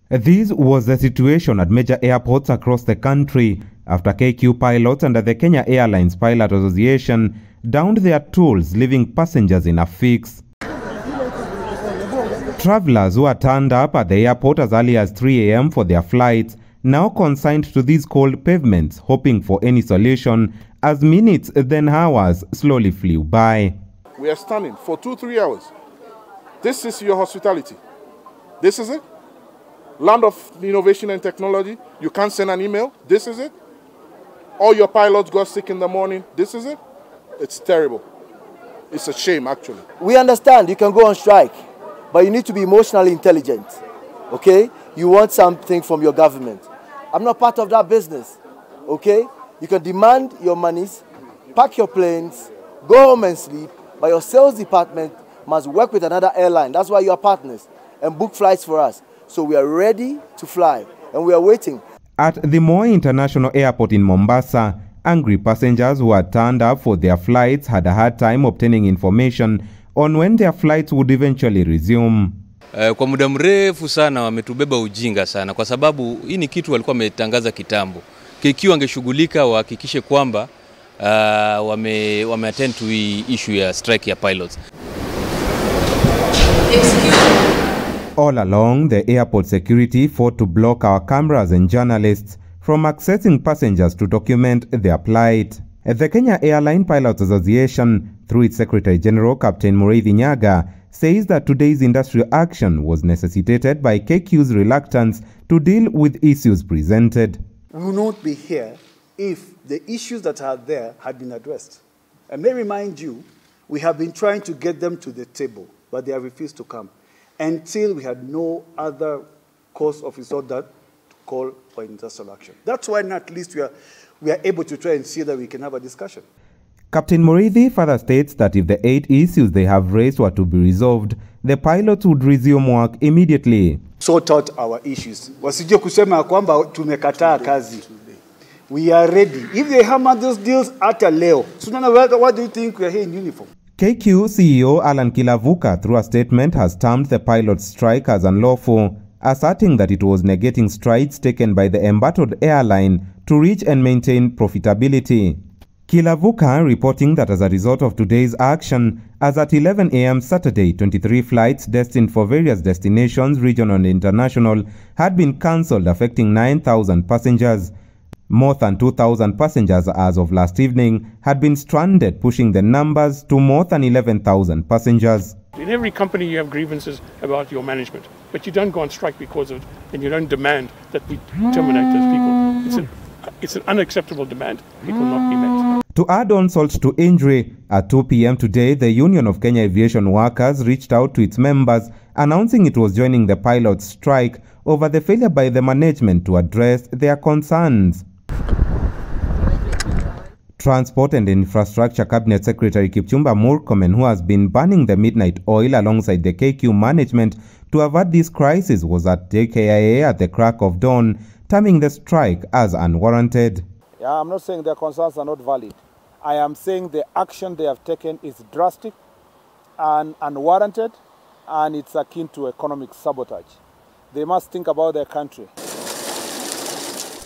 This was the situation at major airports across the country after KQ pilots under the Kenya Airlines Pilot Association downed their tools, leaving passengers in a fix. Travelers who had turned up at the airport as early as 3 a.m. for their flights now consigned to these cold pavements, hoping for any solution as minutes then hours slowly flew by. We are standing for 2-3 hours. This is your hospitality. This is it. Land of innovation and technology. You can't send an email. This is it. All your pilots got sick in the morning. This is it. It's terrible. It's a shame, actually. We understand you can go on strike, but you need to be emotionally intelligent, okay? You want something from your government. I'm not part of that business, okay? You can demand your monies, pack your planes, go home and sleep, but your sales department must work with another airline. That's why you are partners, and book flights for us. So we are ready to fly, and we are waiting. At the Moi International Airport in Mombasa, angry passengers who had turned up for their flights had a hard time obtaining information on when their flights would eventually resume. Kwa muda mrefu sana wametubeba ujinga sana kwa sababu hii ni kitu walikuwa wametangaza kitambo. KQ angeshughulika wahakikishe kwamba wame-attend to issue ya strike ya pilots. All along, the airport security fought to block our cameras and journalists from accessing passengers to document their plight. The Kenya Airline Pilots Association, through its Secretary General Captain Muriithi Nyaga, says that today's industrial action was necessitated by KQ's reluctance to deal with issues presented. We will not be here if the issues that are there had been addressed. I may remind you, we have been trying to get them to the table, but they have refused to come until we had no other course of resort that to call for industrial action. That's why at least we are able to try and see that we can have a discussion. Captain Muriithi further states that if the 8 issues they have raised were to be resolved, the pilots would resume work immediately. Sort out our issues. Wasije kusema kwamba tumekataa kazi. We are ready. If they hammer those deals hata leo, so what do you think we are here in uniform? KQ CEO Alan Kilavuka, through a statement, has termed the pilots' strike as unlawful, asserting that it was negating strides taken by the embattled airline to reach and maintain profitability. Kilavuka reporting that as a result of today's action, as at 11 a.m. Saturday, 23 flights destined for various destinations, regional and international, had been cancelled, affecting 9,000 passengers. More than 2,000 passengers as of last evening had been stranded, pushing the numbers to more than 11,000 passengers. In every company you have grievances about your management, but you don't go on strike because of it, and you don't demand that we terminate those people. It's an unacceptable demand. It will not be met. To add insult to injury, at 2 p.m. today, the Union of Kenya Aviation Workers reached out to its members, announcing it was joining the pilots' strike over the failure by the management to address their concerns. Transport and Infrastructure Cabinet Secretary Kipchumba Murkomen, who has been burning the midnight oil alongside the KQ management to avert this crisis, was at JKIA at the crack of dawn, terming the strike as unwarranted. Yeah, I'm not saying their concerns are not valid. I am saying the action they have taken is drastic and unwarranted, and it's akin to economic sabotage. They must think about their country.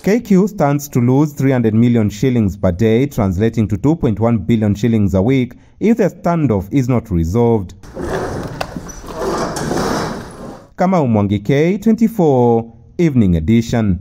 KQ stands to lose 300 million shillings per day, translating to 2.1 billion shillings a week, if the standoff is not resolved. Kamau Mwangi, K24 Evening Edition.